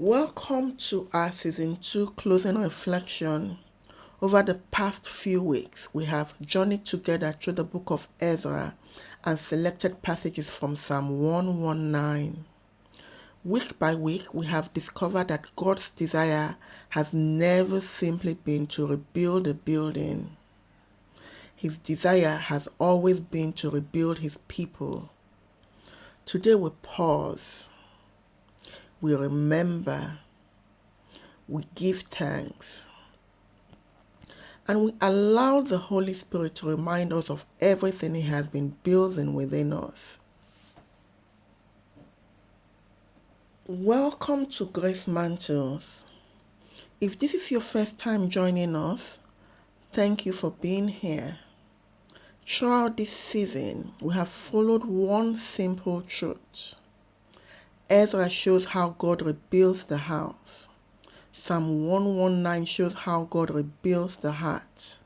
Welcome to our Season 2 closing reflection. Over the past few weeks, we have journeyed together through the Book of Ezra and selected passages from Psalm 119. Week by week, we have discovered that God's desire has never simply been to rebuild a building. His desire has always been to rebuild his people. Today we pause. We remember, we give thanks, and we allow the Holy Spirit to remind us of everything He has been building within us. Welcome to Grace Mantles. If this is your first time joining us, thank you for being here. Throughout this season, we have followed one simple truth. Ezra shows how God rebuilds the house. Psalm 119 shows how God rebuilds the heart.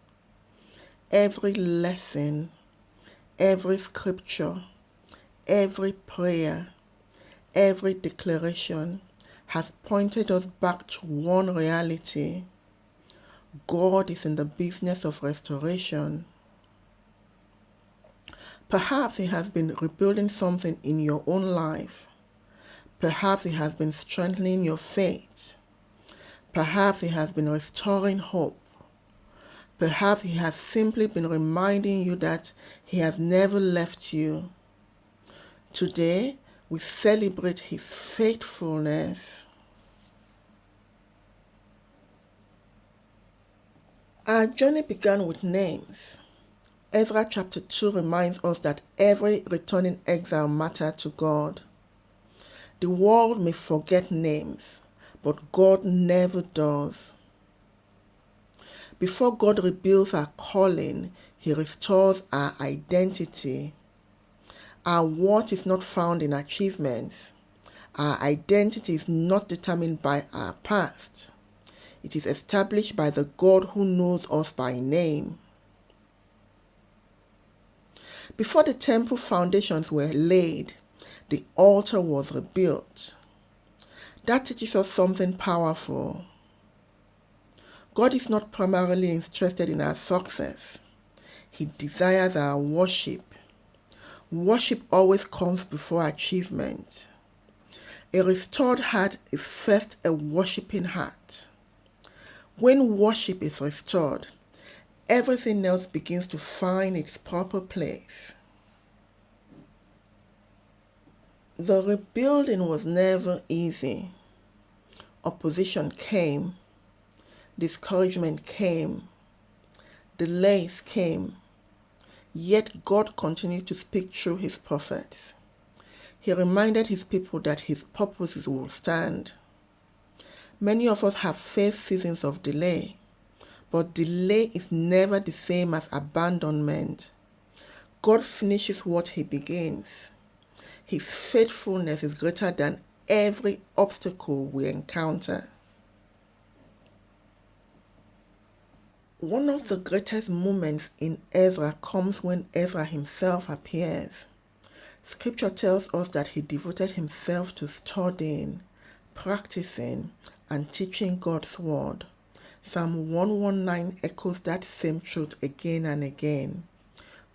Every lesson, every scripture, every prayer, every declaration has pointed us back to one reality. God is in the business of restoration. Perhaps He has been rebuilding something in your own life. Perhaps He has been strengthening your faith. Perhaps He has been restoring hope. Perhaps He has simply been reminding you that He has never left you. Today, we celebrate His faithfulness. Our journey began with names. Ezra chapter 2 reminds us that every returning exile mattered to God. The world may forget names, but God never does. Before God rebuilds our calling, He restores our identity. Our worth is not found in achievements. Our identity is not determined by our past. It is established by the God who knows us by name. Before the temple foundations were laid, the altar was rebuilt. That teaches us something powerful. God is not primarily interested in our success. He desires our worship. Worship always comes before achievement. A restored heart is first a worshiping heart. When worship is restored, everything else begins to find its proper place. The rebuilding was never easy. Opposition came. Discouragement came. Delays came. Yet God continued to speak through His prophets. He reminded His people that His purposes will stand. Many of us have faced seasons of delay, but delay is never the same as abandonment. God finishes what He begins. His faithfulness is greater than every obstacle we encounter. One of the greatest moments in Ezra comes when Ezra himself appears. Scripture tells us that he devoted himself to studying, practicing, and teaching God's word. Psalm 119 echoes that same truth again and again.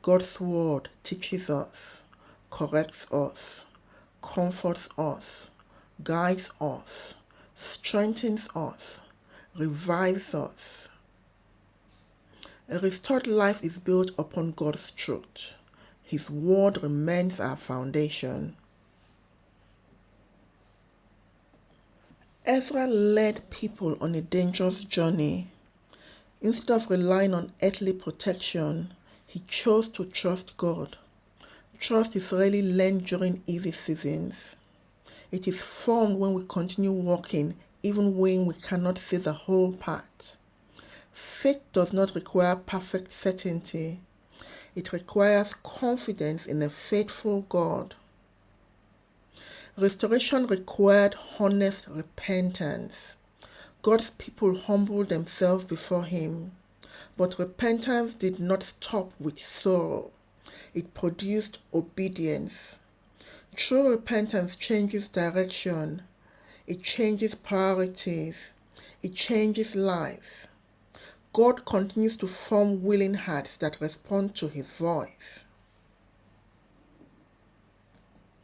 God's word teaches us, corrects us, comforts us, guides us, strengthens us, revives us. A restored life is built upon God's truth. His word remains our foundation. Ezra led people on a dangerous journey. Instead of relying on earthly protection, he chose to trust God. Trust is rarely learned during easy seasons. It is formed when we continue walking even when we cannot see the whole path. Faith does not require perfect certainty. It requires confidence in a faithful God. Restoration required honest repentance. God's people humbled themselves before Him, but repentance did not stop with sorrow. It produced obedience. True repentance changes direction. It changes priorities. It changes lives. God continues to form willing hearts that respond to His voice.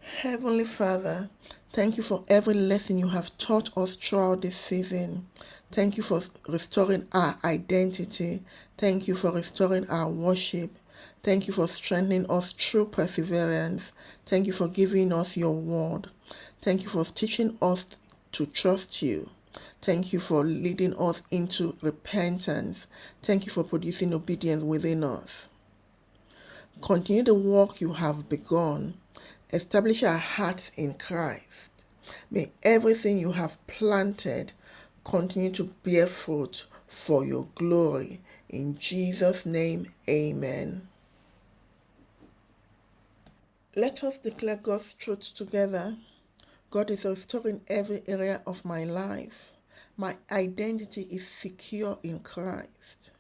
Heavenly Father, thank you for every lesson you have taught us throughout this season. Thank you for restoring our identity. Thank you for restoring our worship. Thank you for strengthening us through perseverance. Thank you for giving us your word. Thank you for teaching us to trust you. Thank you for leading us into repentance. Thank you for producing obedience within us. Continue the work you have begun. Establish our hearts in Christ. May everything you have planted continue to bear fruit for your glory. In Jesus' name, amen. Let us declare God's truth together. God is restoring every area of my life. My identity is secure in Christ.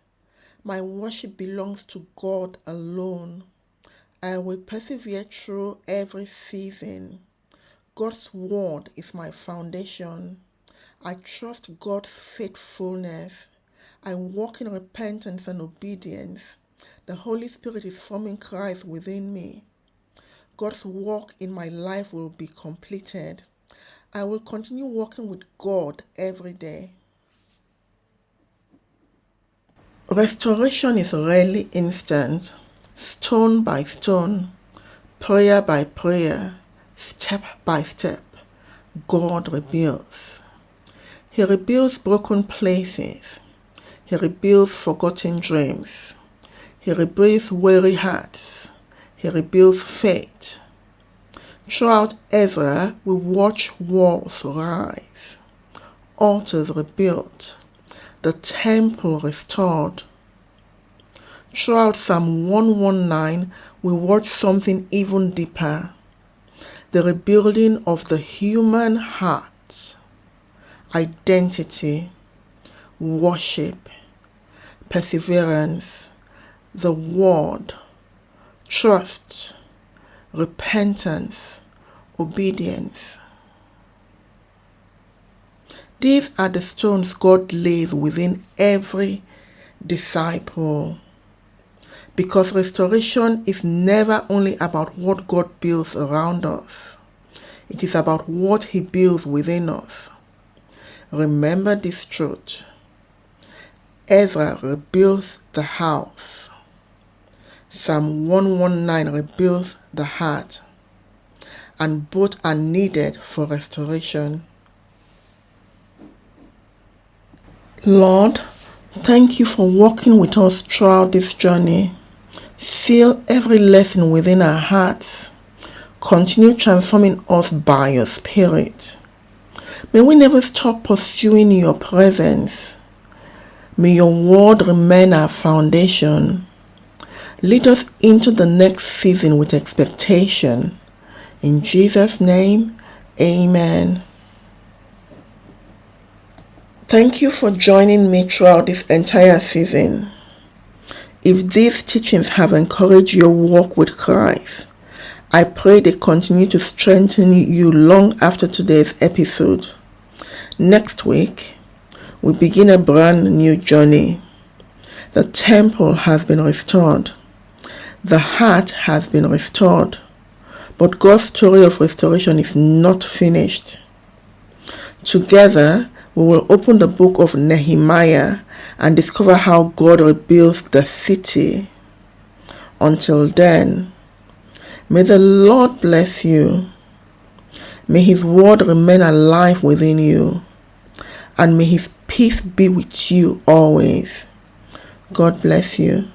My worship belongs to God alone. I will persevere through every season. God's word is my foundation. I trust God's faithfulness. I walk in repentance and obedience. The Holy Spirit is forming Christ within me. God's work in my life will be completed. I will continue walking with God every day. Restoration is rarely instant. Stone by stone, prayer by prayer, step by step, God rebuilds. He rebuilds broken places. He rebuilds forgotten dreams. He rebuilds weary hearts. He rebuilds faith. Throughout Ezra, we watch walls rise, altars rebuilt, the temple restored. Throughout Psalm 119, we watch something even deeper, the rebuilding of the human heart, identity, worship, perseverance, the word, trust, repentance, obedience. These are the stones God lays within every disciple. Because restoration is never only about what God builds around us. It is about what He builds within us. Remember this truth. Ezra rebuilds the house. Psalm 119 rebuilds the heart. And both are needed for restoration. Lord, thank you for walking with us throughout this journey. Seal every lesson within our hearts. Continue transforming us by your Spirit. May we never stop pursuing your presence. May your word remain our foundation. Lead us into the next season with expectation. In Jesus' name, amen. Thank you for joining me throughout this entire season. If these teachings have encouraged your walk with Christ, I pray they continue to strengthen you long after today's episode. Next week, we begin a brand new journey. The temple has been restored. The heart has been restored. But God's story of restoration is not finished. Together, we will open the book of Nehemiah and discover how God rebuilds the city. Until then, may the Lord bless you. May His word remain alive within you. And may His peace be with you always. God bless you.